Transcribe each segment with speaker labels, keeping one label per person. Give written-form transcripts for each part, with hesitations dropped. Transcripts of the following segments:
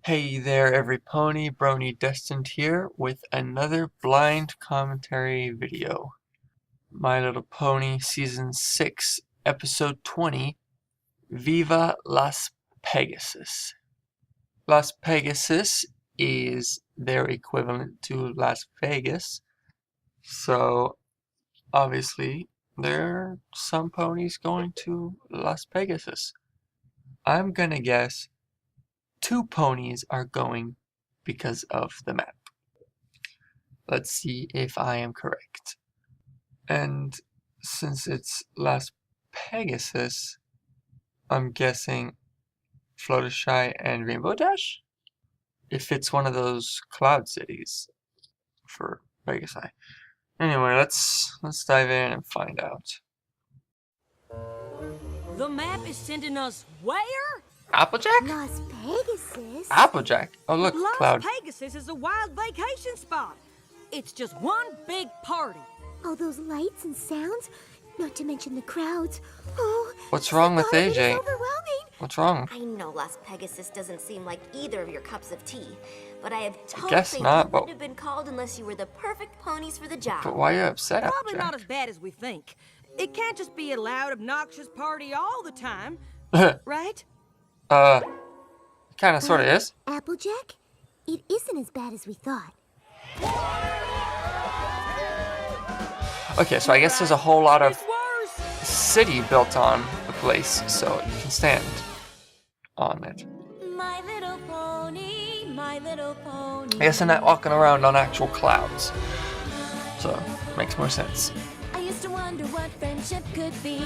Speaker 1: Hey there, every pony, Brony-Destined here with another blind commentary video. My Little Pony Season 6, Episode 20, Viva Las Pegasus. Las Pegasus is their equivalent to Las Vegas, so obviously there are some ponies going to Las Pegasus. I'm gonna guess 2 ponies are going because of the map. Let's see if I am correct. And since it's Las Pegasus, I'm guessing Fluttershy and Rainbow Dash? If it's one of those cloud cities for Pegasus. Anyway, let's dive in and find out.
Speaker 2: The map is sending us where?
Speaker 1: Applejack?
Speaker 3: Las Pegasus?
Speaker 1: Applejack. Oh look,
Speaker 2: Las
Speaker 1: cloud.
Speaker 2: Pegasus is a wild vacation spot. It's just one big party.
Speaker 3: All those lights and sounds, not to mention the crowds. Oh,
Speaker 1: What's wrong with
Speaker 3: it is
Speaker 1: AJ?
Speaker 3: overwhelming.
Speaker 1: What's wrong?
Speaker 4: I know Las Pegasus doesn't seem like either of your cups of tea, but I have total
Speaker 1: guess
Speaker 4: faith
Speaker 1: not,
Speaker 4: you
Speaker 1: but-
Speaker 4: wouldn't have been called unless you were the perfect ponies for the job.
Speaker 1: But why are you upset,
Speaker 2: Probably not
Speaker 1: Applejack?
Speaker 2: as bad as we think. It can't just be a loud, obnoxious party all the time, right?
Speaker 1: Kinda sorta is.
Speaker 3: Applejack? It isn't as bad as we thought.
Speaker 1: Okay, so I guess there's a whole lot of
Speaker 2: It's worse.
Speaker 1: city built on the place, so you can stand on it.
Speaker 4: My little pony, my little pony.
Speaker 1: I guess they're not walking around on actual clouds, so makes more sense.
Speaker 4: I used to wonder what friendship could be,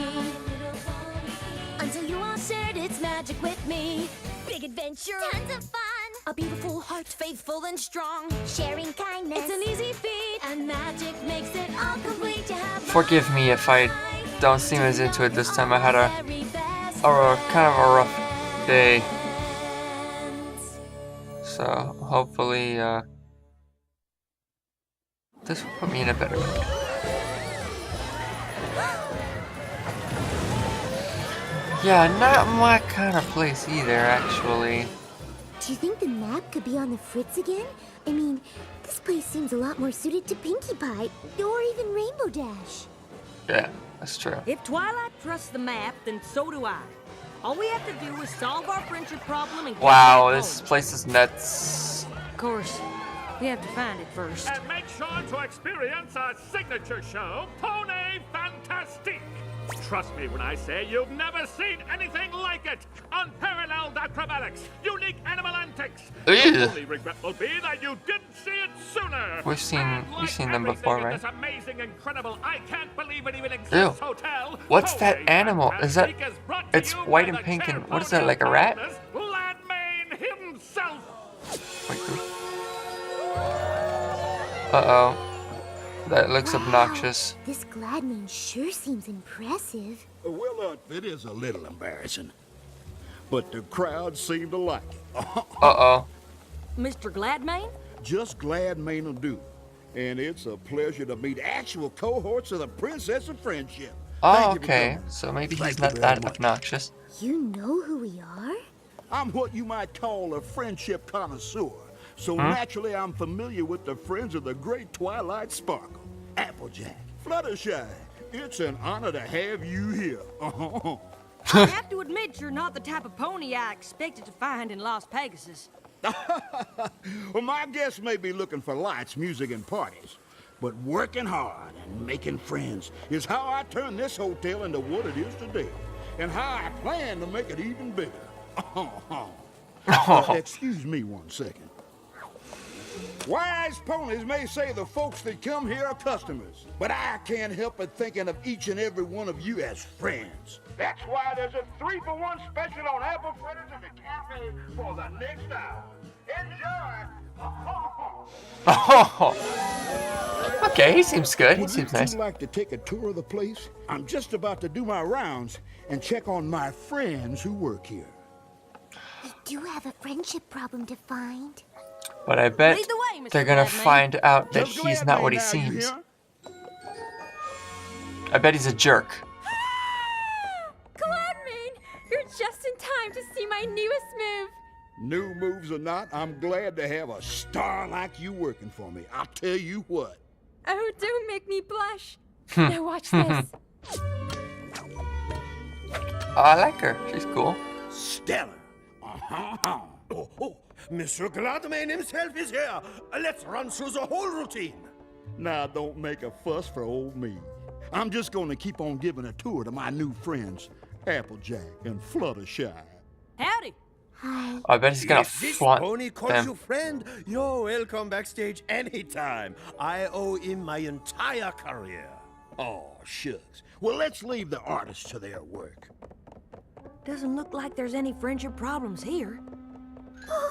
Speaker 4: until you all shared its magic with me. Big adventure, tons of fun, a beautiful heart, faithful and strong, sharing kindness. It's an easy feat, and magic makes it all complete. You have
Speaker 1: Forgive me if I don't seem as into it this time. I had a kind of a rough day, so hopefully this will put me in a better mood. Yeah, not my kind of place either, actually.
Speaker 3: Do you think the map could be on the fritz again? I mean, this place seems a lot more suited to Pinkie Pie, or even Rainbow Dash.
Speaker 1: Yeah, that's true.
Speaker 2: If Twilight trusts the map, then so do I. All we have to do is solve our friendship problem and get
Speaker 1: Wow,
Speaker 2: back
Speaker 1: this
Speaker 2: home.
Speaker 1: place is nuts.
Speaker 2: Of course, we have to find it first.
Speaker 5: And make sure to experience our signature show, Pony Fantastique. Trust me when I say you've never seen anything like it. Unparalleled acrobatics, unique animal antics. The
Speaker 1: Ugh.
Speaker 5: only regret will be that you didn't see it sooner.
Speaker 1: We've seen them
Speaker 5: everything
Speaker 1: before,
Speaker 5: in
Speaker 1: right?
Speaker 5: This amazing, incredible, I can't believe it even exists
Speaker 1: Ew.
Speaker 5: hotel.
Speaker 1: What's
Speaker 5: Pony
Speaker 1: that animal? Is that-
Speaker 5: Fantastique is brought to
Speaker 1: it's
Speaker 5: you
Speaker 1: white
Speaker 5: by
Speaker 1: and
Speaker 5: the
Speaker 1: pink and-
Speaker 5: chair
Speaker 1: what is that, like a
Speaker 5: pony
Speaker 1: rat?
Speaker 5: of Gladmane himself.
Speaker 1: Wait, uh-oh. That looks
Speaker 3: Wow,
Speaker 1: obnoxious.
Speaker 3: This Gladmane sure seems impressive.
Speaker 6: Well, it is a little embarrassing, but the crowd seemed to like it.
Speaker 1: Uh-oh.
Speaker 2: Mr. Gladmane?
Speaker 6: Just glad Maine will do. And it's a pleasure to meet actual cohorts of the Princess of Friendship.
Speaker 1: Oh,
Speaker 6: Thank you for
Speaker 1: okay.
Speaker 6: coming.
Speaker 1: So maybe
Speaker 6: Thank
Speaker 1: he's
Speaker 6: you
Speaker 1: not
Speaker 6: very
Speaker 1: that
Speaker 6: much.
Speaker 1: obnoxious.
Speaker 3: You know who we are?
Speaker 6: I'm what you might call a friendship connoisseur, so naturally I'm familiar with the friends of the great Twilight Sparkle. Applejack, Fluttershy, it's an honor to have you here.
Speaker 2: I have to admit you're not the type of pony I expected to find in Las Pegasus.
Speaker 6: Well, my guests may be looking for lights, music, and parties, but working hard and making friends is how I turn this hotel into what it is today, and how I plan to make it even bigger. Excuse me one second. Wise ponies may say the folks that come here are customers, but I can't help but thinking of each and every one of you as friends. That's why there's a 3-for-1 special on apple fritters in the cafe for the next hour. Enjoy!
Speaker 1: Oh. Okay, he seems good. He
Speaker 6: Would
Speaker 1: seems
Speaker 6: you
Speaker 1: nice.
Speaker 6: two like to take a tour of the place? I'm just about to do my rounds and check on my friends who work here.
Speaker 3: We do have a friendship problem to find.
Speaker 1: But I bet
Speaker 2: Lead the way, Mr.
Speaker 1: they're gonna
Speaker 2: Gladmane.
Speaker 1: find out that
Speaker 6: Just
Speaker 1: he's
Speaker 6: glad
Speaker 1: not
Speaker 6: they
Speaker 1: what he
Speaker 6: know you
Speaker 1: seems.
Speaker 6: here.
Speaker 1: I bet he's a jerk.
Speaker 7: Gladmane! You're just in time to see my newest move.
Speaker 6: New moves or not, I'm glad to have a star like you working for me. I'll tell you what.
Speaker 2: Oh, don't make me blush. Now watch this.
Speaker 1: Oh, I like her. She's cool.
Speaker 6: Stellar.
Speaker 7: Oh, Mr. Gladman himself is here. Let's run through the whole routine.
Speaker 6: Now, don't make a fuss for old me. I'm just going to keep on giving a tour to my new friends, Applejack and Fluttershy.
Speaker 2: Howdy.
Speaker 3: Hi.
Speaker 1: I bet he's gonna
Speaker 7: If this
Speaker 1: flaunt
Speaker 7: pony calls
Speaker 1: them.
Speaker 7: you friend, you're welcome backstage anytime. I owe him my entire career.
Speaker 6: Oh, shucks. Well, let's leave the artists to their work.
Speaker 2: Doesn't look like there's any friendship problems here.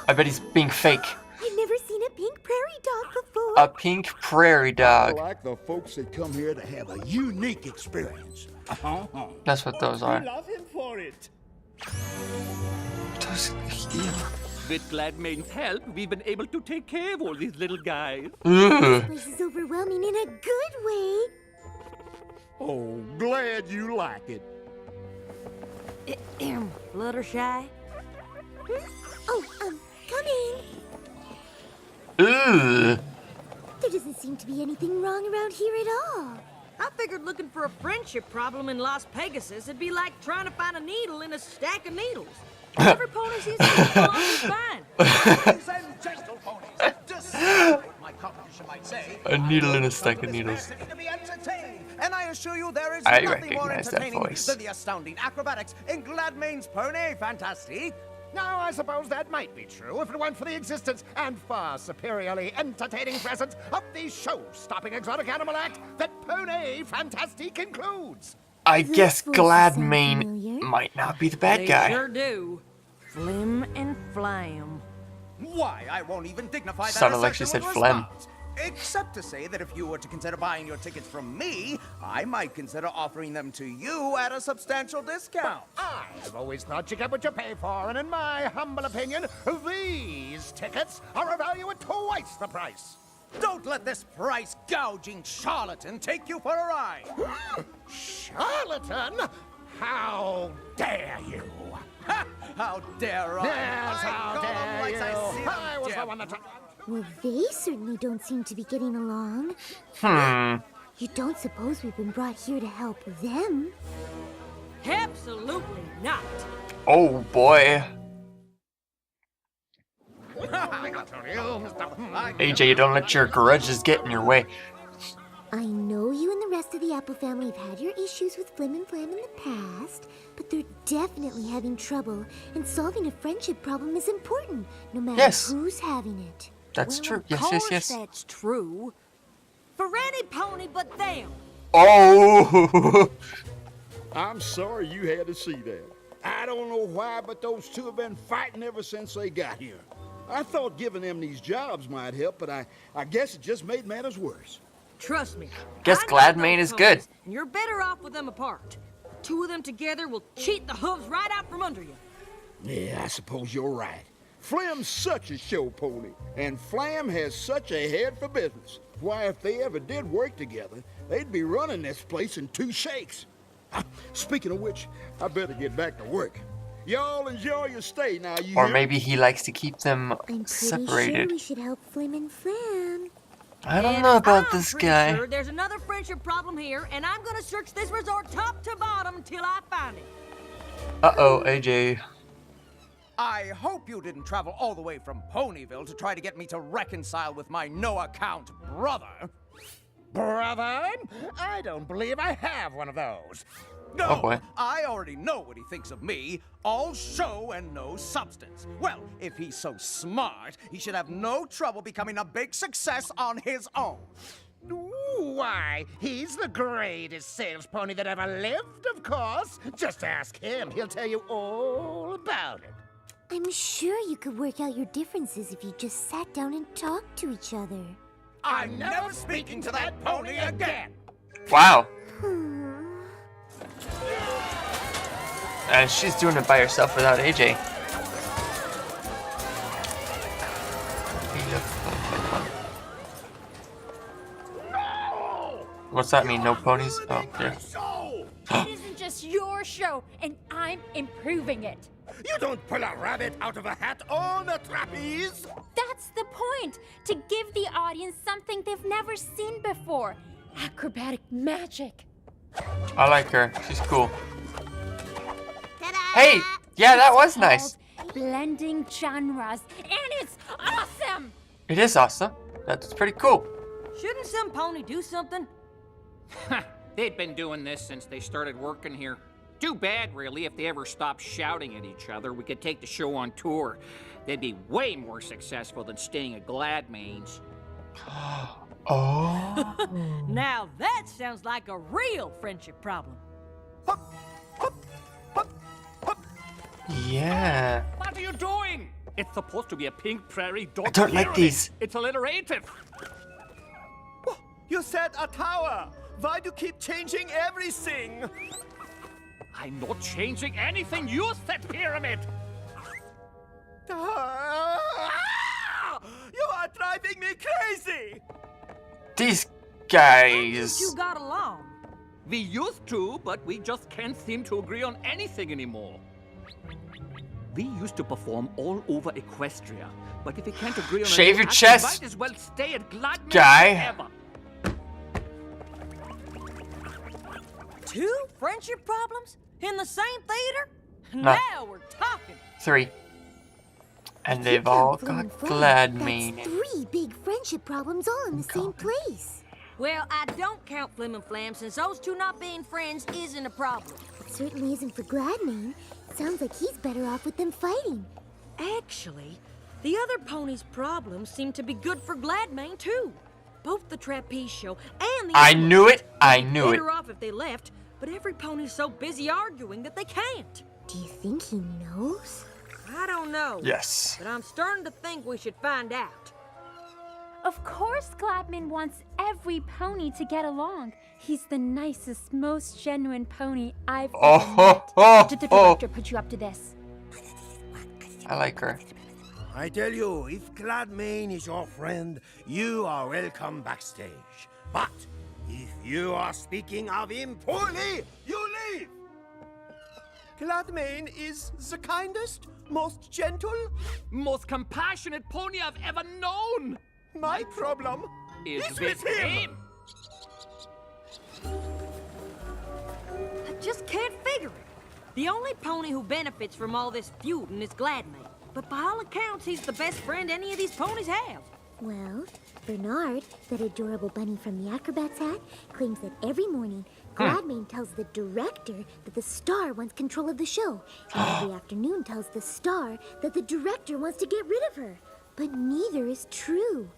Speaker 1: I bet he's being fake.
Speaker 3: I've never seen a pink prairie dog before.
Speaker 1: A pink prairie
Speaker 6: I
Speaker 1: dog.
Speaker 6: like the folks that come here to have a unique experience.
Speaker 1: That's what those are.
Speaker 7: We love him for it.
Speaker 5: With Gladmane's help, we've been able to take care of all these little guys.
Speaker 1: Ugh.
Speaker 3: This is overwhelming in a good way.
Speaker 6: Oh, glad you like it.
Speaker 2: Fluttershy.
Speaker 3: Oh, coming.
Speaker 1: Ugh.
Speaker 3: There doesn't seem to be anything wrong around here at all.
Speaker 2: I figured looking for a friendship problem in Las Pegasus would be like trying to find a needle in a stack of needles. Every pony seems to get along just fine.
Speaker 8: Ladies and gentle ponies, despite my competition might say,
Speaker 1: A needle in a stack of needles.
Speaker 8: to be entertained, and I assure you there is
Speaker 1: I
Speaker 8: nothing more
Speaker 1: recognize that
Speaker 8: entertaining
Speaker 1: voice.
Speaker 8: than the astounding acrobatics in Gladmane's Pony Fantastique. Now, I suppose that might be true if it weren't for the existence and far superiorly entertaining presence of the show-stopping exotic animal act that Pony Fantastique includes.
Speaker 1: I guess
Speaker 3: voice sounds
Speaker 1: Gladmane
Speaker 3: familiar.
Speaker 1: might not be the bad
Speaker 2: They
Speaker 1: guy.
Speaker 2: sure do. Flim and Flam.
Speaker 8: Why, I won't even dignify that
Speaker 1: Sounded like she
Speaker 8: assertion
Speaker 1: said
Speaker 8: with
Speaker 1: phlegm.
Speaker 8: response. Except to say that if you were to consider buying your tickets from me, I might consider offering them to you at a substantial discount. I've always thought you get what you pay for, and in my humble opinion, these tickets are a value at twice the price. Don't let this price-gouging charlatan take you for a ride. Charlatan? How dare you? Ha! How dare I?
Speaker 6: Yes, how dare you?
Speaker 8: I was the one that...
Speaker 3: Well, they certainly don't seem to be getting along. You don't suppose we've been brought here to help them?
Speaker 2: Absolutely not.
Speaker 1: Oh boy. AJ, you don't let your grudges get in your way.
Speaker 3: I know you and the rest of the Apple family have had your issues with Flim and Flam in the past, but they're definitely having trouble, and solving a friendship problem is important, no matter
Speaker 1: Yes.
Speaker 3: who's having it.
Speaker 1: That's
Speaker 2: Well,
Speaker 1: true.
Speaker 2: of
Speaker 1: Yes,
Speaker 2: course
Speaker 1: yes, yes.
Speaker 2: that's true. For any pony but them.
Speaker 1: Oh.
Speaker 6: I'm sorry you had to see that. I don't know why, but those two have been fighting ever since they got here. I thought giving them these jobs might help, but I guess it just made matters worse.
Speaker 2: Trust me.
Speaker 1: Guess
Speaker 2: I know
Speaker 1: Gladmane
Speaker 2: those
Speaker 1: is good.
Speaker 2: ponies, and you're better off with them apart. Two of them together will cheat the hooves right out from under you.
Speaker 6: Yeah, I suppose you're right. Flim's such a show pony, and Flam has such a head for business. Why, if they ever did work together, they'd be running this place in 2 shakes. Speaking of which, I better get back to work. Y'all enjoy your stay now, you
Speaker 1: Or
Speaker 6: hear?
Speaker 1: maybe he likes to keep them
Speaker 3: I'm pretty sure
Speaker 1: separated.
Speaker 3: we should help Flim and Flam.
Speaker 1: I don't
Speaker 2: And
Speaker 1: know about
Speaker 2: I'm
Speaker 1: this
Speaker 2: pretty
Speaker 1: guy.
Speaker 2: Sure there's another friendship problem here, and I'm gonna search this resort top to bottom till I find it.
Speaker 1: Uh-oh, AJ.
Speaker 8: I hope you didn't travel all the way from Ponyville to try to get me to reconcile with my no-account brother. Brother? I don't believe I have one of those. No,
Speaker 1: Oh, boy.
Speaker 8: I already know what he thinks of me. All show and no substance. Well, if he's so smart, he should have no trouble becoming a big success on his own. Why, he's the greatest sales pony that ever lived, of course. Just ask him. He'll tell you all about it.
Speaker 3: I'm sure you could work out your differences if you just sat down and talked to each other.
Speaker 8: I'm never speaking to that pony again.
Speaker 1: Wow. And she's doing it by herself without AJ. What's that mean? No ponies? Oh, yeah.
Speaker 9: It isn't just your show, and I'm improving it.
Speaker 7: You don't pull a rabbit out of a hat on a trapeze!
Speaker 4: That's the point! To give the audience something they've never seen before. Acrobatic magic.
Speaker 1: I like her. She's cool.
Speaker 3: Ta-da!
Speaker 1: Hey! Yeah, that was nice.
Speaker 4: Blending genres, and it's awesome!
Speaker 1: It is awesome. That's pretty cool.
Speaker 2: Shouldn't some pony do something?
Speaker 9: They'd been doing this since they started working here. Too bad, really, if they ever stopped shouting at each other. We could take the show on tour. They'd be way more successful than staying at Gladmane's.
Speaker 1: Oh.
Speaker 2: Now that sounds like a real friendship problem.
Speaker 1: Yeah.
Speaker 5: What are you doing? It's supposed to be a pink prairie dog.
Speaker 1: I don't like
Speaker 5: pyramid.
Speaker 1: these.
Speaker 5: It's alliterative.
Speaker 7: You said a tower! Why do you keep changing everything?
Speaker 5: I'm not changing anything. You said pyramid.
Speaker 7: Ah! You are driving me crazy!
Speaker 1: These
Speaker 2: You
Speaker 1: guys.
Speaker 2: two got along.
Speaker 5: We used to, but we just can't seem to agree on anything anymore. We used to perform all over Equestria, but if we can't agree on
Speaker 1: Shave
Speaker 5: a
Speaker 1: your
Speaker 5: act,
Speaker 1: chest,
Speaker 5: we might as well stay at Gladman
Speaker 1: guy.
Speaker 5: forever.
Speaker 2: Two friendship problems in the same theater?
Speaker 1: Nah.
Speaker 2: Now we're talking.
Speaker 1: 3. And
Speaker 3: If
Speaker 1: they've
Speaker 3: you count
Speaker 1: all
Speaker 3: Flim
Speaker 1: got
Speaker 3: and Flam,
Speaker 1: Gladmane.
Speaker 3: That's 3 big friendship problems all in the same place.
Speaker 2: Well, I don't count Flim and Flam since those two not being friends isn't a problem.
Speaker 3: It certainly isn't for Gladmane. Sounds like he's better off with them fighting.
Speaker 2: Actually, the other pony's problems seem to be good for Gladmane too. Both the trapeze show and the
Speaker 1: I knew it. I knew it.
Speaker 2: better off if they left, but every pony's so busy arguing that they can't.
Speaker 3: Do you think he knows?
Speaker 2: I don't know.
Speaker 1: Yes.
Speaker 2: But I'm starting to think we should find out.
Speaker 4: Of course Gladman wants every pony to get along. He's the nicest, most genuine pony I've
Speaker 1: Oh,
Speaker 4: ever
Speaker 1: ho,
Speaker 4: met.
Speaker 1: ho,
Speaker 4: Did the
Speaker 1: ho.
Speaker 4: director put you up to this?
Speaker 1: I like her.
Speaker 7: I tell you, if Gladmane is your friend, you are welcome backstage. But if you are speaking of him poorly, you leave! Gladmane is the kindest, most gentle.
Speaker 5: Most compassionate pony I've ever known.
Speaker 7: My problem
Speaker 5: Is
Speaker 7: is with him!
Speaker 2: I just can't figure it. The only pony who benefits from all this feuding is Gladmane. But by all accounts, he's the best friend any of these ponies have.
Speaker 3: Well, Bernard, that adorable bunny from the Acrobat's hat, claims that every morning, Gladmane tells the director that the star wants control of the show, and every afternoon tells the star that the director wants to get rid of her. But neither is true.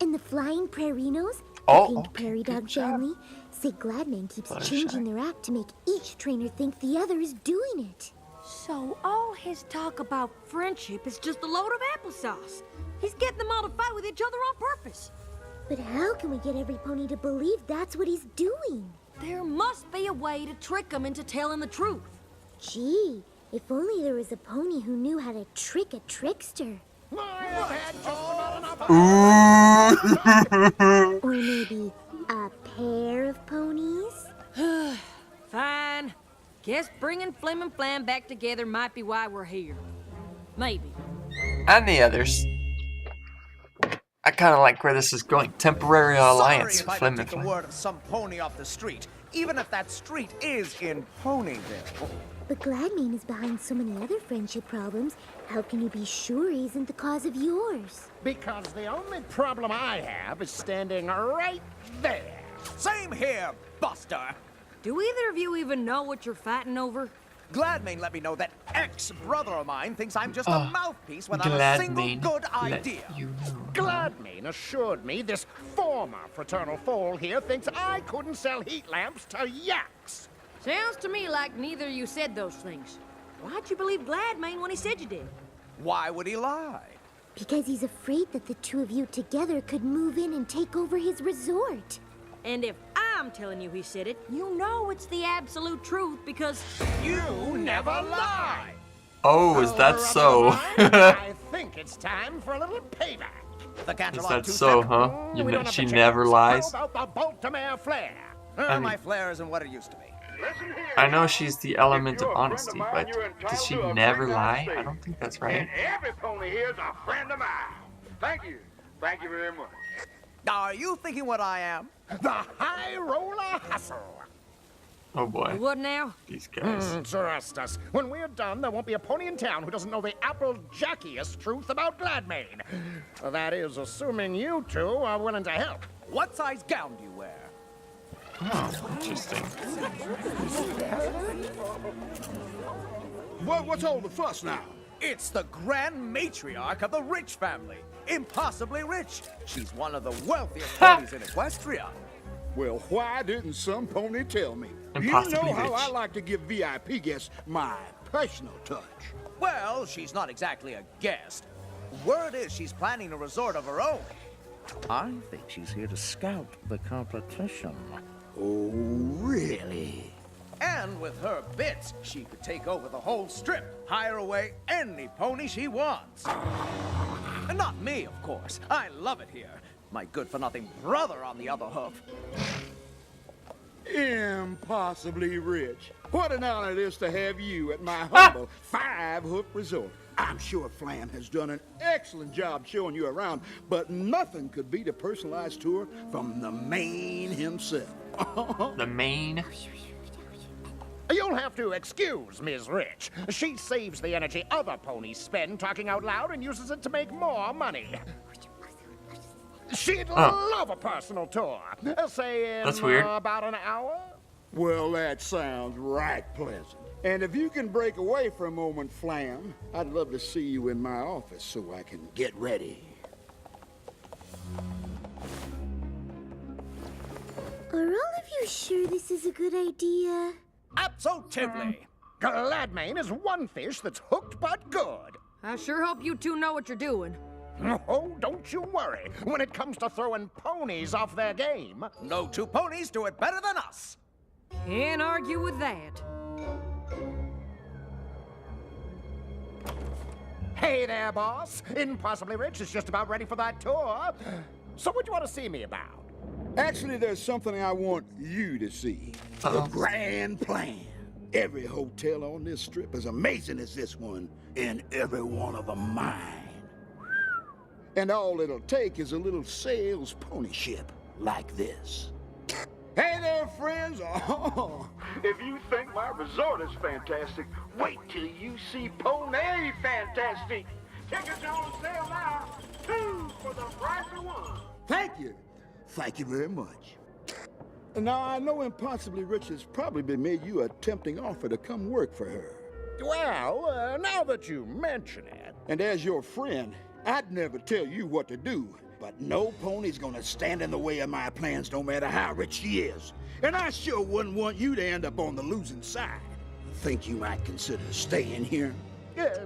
Speaker 3: And the Flying Prairinos,
Speaker 1: Oh,
Speaker 3: the pink
Speaker 1: okay,
Speaker 3: prairie
Speaker 1: good
Speaker 3: dog
Speaker 1: job.
Speaker 3: family, say Gladmane keeps
Speaker 1: Fluttershy.
Speaker 3: changing their act to make each trainer think the other is doing it.
Speaker 2: So all his talk about friendship is just a load of applesauce. He's getting them all to fight with each other on purpose.
Speaker 3: But how can we get every pony to believe that's what he's doing?
Speaker 2: There must be a way to trick him into telling the truth.
Speaker 3: Gee, if only there was a pony who knew how to trick a trickster. Or maybe a pair of ponies?
Speaker 2: Fine. Guess bringing Flim and Flam back together might be why we're here. Maybe.
Speaker 1: And the others. I kind of like where this is going. Temporary alliance
Speaker 8: Sorry if
Speaker 1: with
Speaker 8: I
Speaker 1: Flim
Speaker 8: don't
Speaker 1: and
Speaker 8: take the
Speaker 1: Flam.
Speaker 8: word of some pony off the street, even if that street is in Ponyville.
Speaker 3: But Gladmane is behind so many other friendship problems. How can you be sure he isn't the cause of yours?
Speaker 10: Because the only problem I have is standing right there.
Speaker 8: Same here, Buster.
Speaker 2: Do either of you even know what you're fighting over?
Speaker 8: Gladmane let me know that ex-brother of mine thinks I'm just a mouthpiece without a single
Speaker 1: Gladmane
Speaker 8: good
Speaker 1: let
Speaker 8: idea.
Speaker 1: you know.
Speaker 10: Gladmane assured me this former fraternal foal here thinks I couldn't sell heat lamps to yaks.
Speaker 2: Sounds to me like neither of you said those things. Why'd you believe Gladmane when he said you did?
Speaker 8: Why would he lie?
Speaker 3: Because he's afraid that the two of you together could move in and take over his resort.
Speaker 2: And if I'm telling you he said it, you know it's the absolute truth because
Speaker 10: You never lie.
Speaker 1: Oh, is that so?
Speaker 10: I think it's time for a little payback.
Speaker 8: The
Speaker 1: Is
Speaker 8: Canterlot
Speaker 1: that
Speaker 8: two-step?
Speaker 1: so, huh?
Speaker 10: We don't have
Speaker 1: She
Speaker 10: the
Speaker 1: never
Speaker 10: chance.
Speaker 1: lies?
Speaker 10: How about the Baltimore Flair?
Speaker 1: I mean-
Speaker 8: My flair isn't what it used to be.
Speaker 6: Listen here.
Speaker 1: I know she's the element
Speaker 6: If you're
Speaker 1: of
Speaker 6: a friend
Speaker 1: honesty,
Speaker 6: mine,
Speaker 1: but
Speaker 6: you're
Speaker 1: does she
Speaker 6: entitled to a
Speaker 1: never
Speaker 6: free
Speaker 1: lie?
Speaker 6: night
Speaker 1: I
Speaker 6: stay.
Speaker 1: don't think that's right.
Speaker 6: And every pony here is a friend of mine. Thank you. Thank you very much.
Speaker 8: Are you thinking what I am?
Speaker 10: The High Roller Hustle.
Speaker 1: Oh boy,
Speaker 2: What now?
Speaker 1: these guys.
Speaker 10: Trust us. When we're done, there won't be a pony in town who doesn't know the Applejackiest truth about Gladmane. That is, assuming you two are willing to help.
Speaker 8: What size gown do you wear?
Speaker 1: Oh, interesting.
Speaker 6: What's all the fuss now?
Speaker 8: It's the grand matriarch of the Rich family. Impossibly rich. She's one of the wealthiest ponies in Equestria.
Speaker 6: Well, why didn't some pony tell me?
Speaker 1: Impossibly
Speaker 6: You know how
Speaker 1: rich.
Speaker 6: I like to give VIP guests my personal touch.
Speaker 8: Well, she's not exactly a guest. Word is she's planning a resort of her own. I think she's here to scout the competition.
Speaker 6: Oh, really?
Speaker 8: And with her bits, she could take over the whole strip, hire away any pony she wants. And not me, of course. I love it here. My good-for-nothing brother on the other hoof.
Speaker 6: Impossibly rich. What an honor it is to have you at my humble five-hoof resort. I'm sure Flam has done an excellent job showing you around, but nothing could beat a personalized tour from the Maine himself.
Speaker 1: The main.
Speaker 10: You'll have to excuse Ms. Rich. She saves the energy other ponies spend talking out loud and uses it to make more money. She'd love a personal tour. Say in
Speaker 1: That's weird.
Speaker 10: About an hour.
Speaker 6: Well, that sounds right pleasant. And if you can break away for a moment, Flam, I'd love to see you in my office so I can get ready.
Speaker 3: Are all of you sure this is a good idea?
Speaker 8: Absolutely.
Speaker 10: Gladmane is one fish that's hooked but good.
Speaker 2: I sure hope you two know what you're doing.
Speaker 10: Oh, don't you worry. When it comes to throwing ponies off their game,
Speaker 8: No two ponies do it better than us.
Speaker 2: Can't argue with that.
Speaker 10: Hey there, boss. Impossibly Rich is just about ready for that tour. So what do you want to see me about?
Speaker 6: Actually, there's something I want you to see. The grand plan. Every hotel on this strip as amazing as this one, and every one of them mine. And all it'll take is a little sales pony ship like this. Hey there, friends. Oh, if you think my resort is fantastic, wait till you see Pony Fantastic. Tickets are on sale now. 2 for the price of 1. Thank you. Thank you very much. Now, I know Impossibly Rich has probably made you a tempting offer to come work for her.
Speaker 10: Well, now that you mention it.
Speaker 6: And as your friend, I'd never tell you what to do, but no pony's gonna stand in the way of my plans no matter how rich she is. And I sure wouldn't want you to end up on the losing side. Think you might consider staying here?
Speaker 10: Yeah.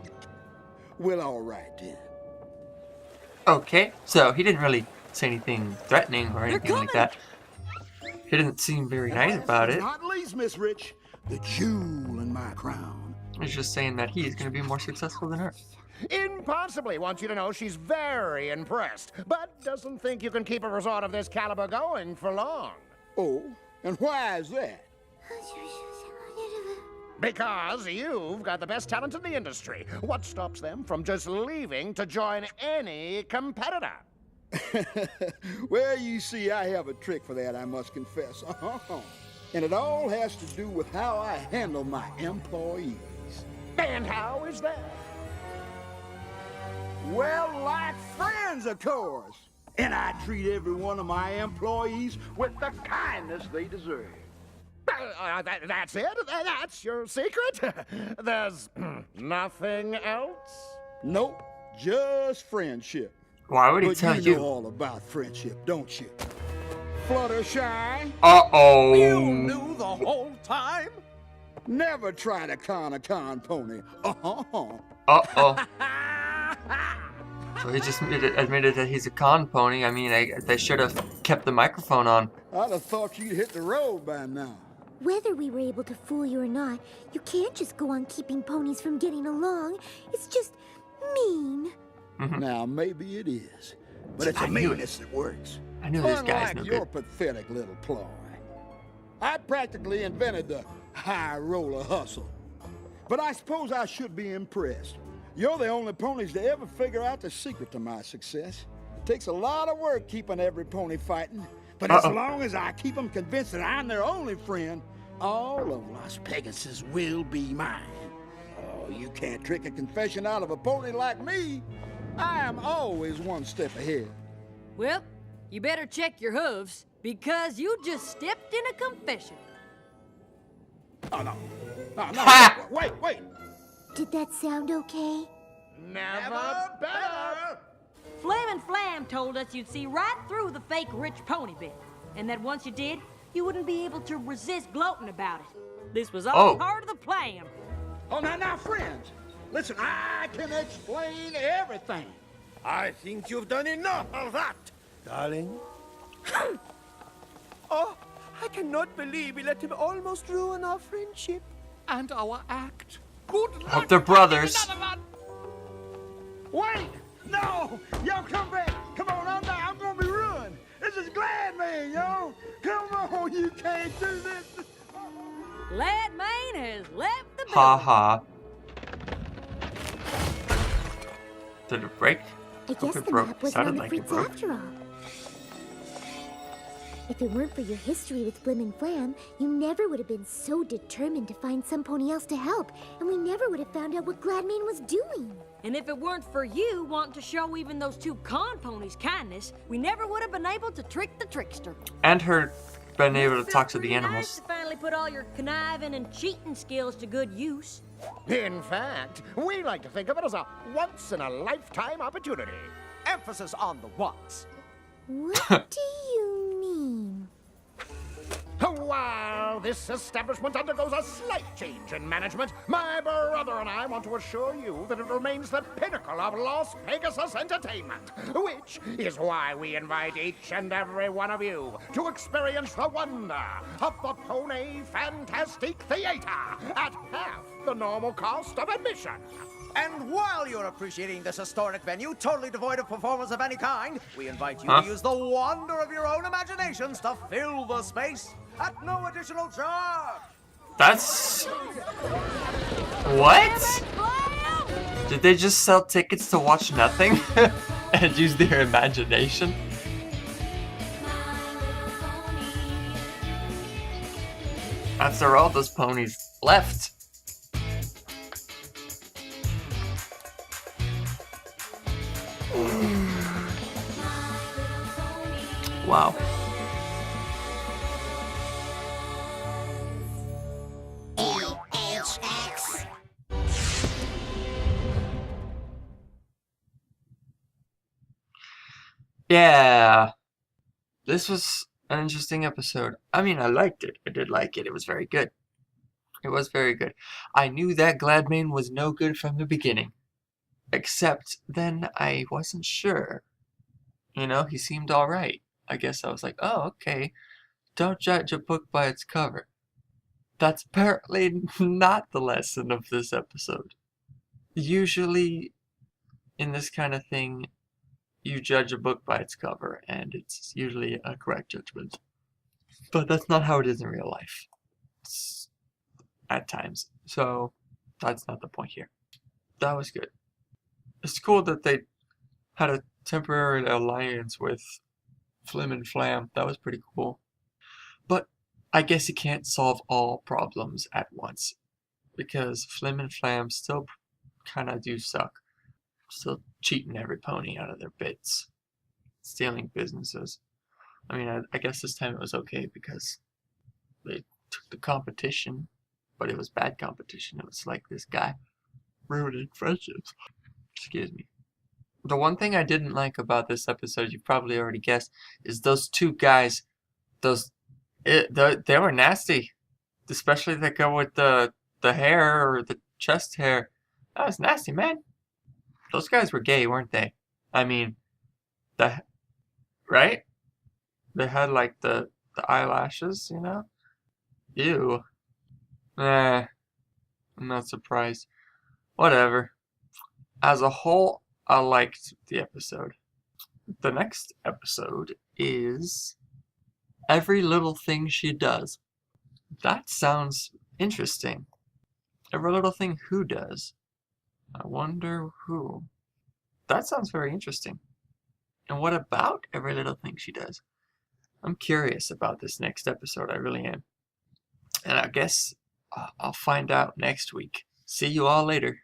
Speaker 6: Well, all right then.
Speaker 1: Okay, so he didn't really say anything threatening or
Speaker 2: They're
Speaker 1: anything like
Speaker 2: coming.
Speaker 1: that. He didn't seem very nice about it.
Speaker 6: Not least, Miss Rich, the jewel in my crown.
Speaker 1: He's just saying that he's going to be more successful than her.
Speaker 10: Impossibly wants you to know she's very impressed, but doesn't think you can keep a resort of this caliber going for long.
Speaker 6: Oh, and why is that?
Speaker 10: Because you've got the best talent in the industry. What stops them from just leaving to join any competitor?
Speaker 6: Well, you see, I have a trick for that, I must confess. And it all has to do with how I handle my employees.
Speaker 10: And how is that?
Speaker 6: Well, like friends, of course. And I treat every one of my employees with the kindness they deserve.
Speaker 10: That's it? That's your secret? There's nothing else?
Speaker 6: Nope, just friendship.
Speaker 1: Why would he
Speaker 6: But
Speaker 1: tell
Speaker 6: you
Speaker 1: you?
Speaker 6: know all about friendship, don't you? Fluttershy,
Speaker 1: Uh-oh.
Speaker 8: You knew the whole time?
Speaker 6: never try to con a con pony.
Speaker 1: Uh-oh. So he just admitted that he's a con pony. I mean, they should have kept the microphone on.
Speaker 6: I'd have thought you'd hit the road by now.
Speaker 3: Whether we were able to fool you or not, you can't just go on keeping ponies from getting along. It's just mean.
Speaker 6: Now, maybe it is, but it's a meanness that works.
Speaker 1: I knew this guy's
Speaker 6: Unlike
Speaker 1: no
Speaker 6: your
Speaker 1: good.
Speaker 6: pathetic little ploy. I practically invented the high roller hustle. But I suppose I should be impressed. You're the only ponies to ever figure out the secret to my success. It takes a lot of work keeping every pony fighting, but as long as I keep them convinced that I'm their only friend, all of Las Pegasus will be mine. Oh, you can't trick a confession out of a pony like me. I am always one step ahead.
Speaker 2: Well, you better check your hooves, because you just stepped in a confession.
Speaker 6: Oh, no. Oh, no. Wait.
Speaker 3: Did that sound okay?
Speaker 10: Never better!
Speaker 2: Flim and Flam told us you'd see right through the fake rich pony bit, and that once you did, you wouldn't be able to resist gloating about it. This was all part of the plan.
Speaker 6: Oh, now, friends. Listen, I can explain everything.
Speaker 7: I think you've done enough of that, darling. Oh, I cannot believe we let him almost ruin our friendship.
Speaker 5: And our act. Good luck.
Speaker 1: Hope they're brothers.
Speaker 6: Wait! No! Yo, come back! Come on, I'm gonna be ruined! This is Gladman, yo! Come on, you can't do this!
Speaker 2: Gladman has left the building.
Speaker 1: Ha. Did it break?
Speaker 3: I guess the map wasn't on the fritz after all. If it weren't for your history with Flim and Flam, you never would have been so determined to find some pony else to help, and we never would have found out what Gladman was doing.
Speaker 2: And if it weren't for you wanting to show even those two con ponies kindness, we never would have been able to trick the trickster.
Speaker 1: And her been able to talk to the
Speaker 2: Nice
Speaker 1: animals.
Speaker 2: to finally put all your conniving and cheating skills to good use.
Speaker 10: In fact, we like to think of it as a once-in-a-lifetime opportunity.
Speaker 8: Emphasis on the once.
Speaker 3: What do you mean?
Speaker 10: While this establishment undergoes a slight change in management, my brother and I want to assure you that it remains the pinnacle of Las Pegasus entertainment, which is why we invite each and every one of you to experience the wonder of the Pony Fantastic Theater at half the normal cost of admission.
Speaker 8: And while you're appreciating this historic venue, totally devoid of performers of any kind, we invite you to use the wonder of your own imaginations to fill the space at no additional charge.
Speaker 1: That's... What? Did they just sell tickets to watch nothing? And use their imagination? After all, those ponies left. Wow. Yeah. This was an interesting episode. I mean, I liked it. I did like it. It was very good. It was very good. I knew that Gladman was no good from the beginning. Except then I wasn't sure. You know, he seemed alright. I guess I was like, oh, okay. Don't judge a book by its cover. That's apparently not the lesson of this episode. Usually, in this kind of thing, you judge a book by its cover, and it's usually a correct judgment. But that's not how it is in real life. At times. So, that's not the point here. That was good. It's cool that they had a temporary alliance with Flim and Flam. That was pretty cool. But I guess you can't solve all problems at once. Because Flim and Flam still kind of do suck. Still cheating every pony out of their bits. Stealing businesses. I mean, I guess this time it was okay because they took the competition. But it was bad competition. It was like this guy ruining friendships. Excuse me. The one thing I didn't like about this episode, you've probably already guessed, is those two guys. They were nasty. Especially the guy with the hair or the chest hair. That was nasty, man. Those guys were gay, weren't they? I mean, right? They had like the eyelashes, you know? Ew. I'm not surprised. Whatever. As a whole, I liked the episode. The next episode is Every Little Thing She Does. That sounds Interesting. Every little thing who does. I wonder who. That sounds very interesting. And what about every little thing she does? I'm curious about this next episode. I really am. And I guess I'll find out next week. See you all later.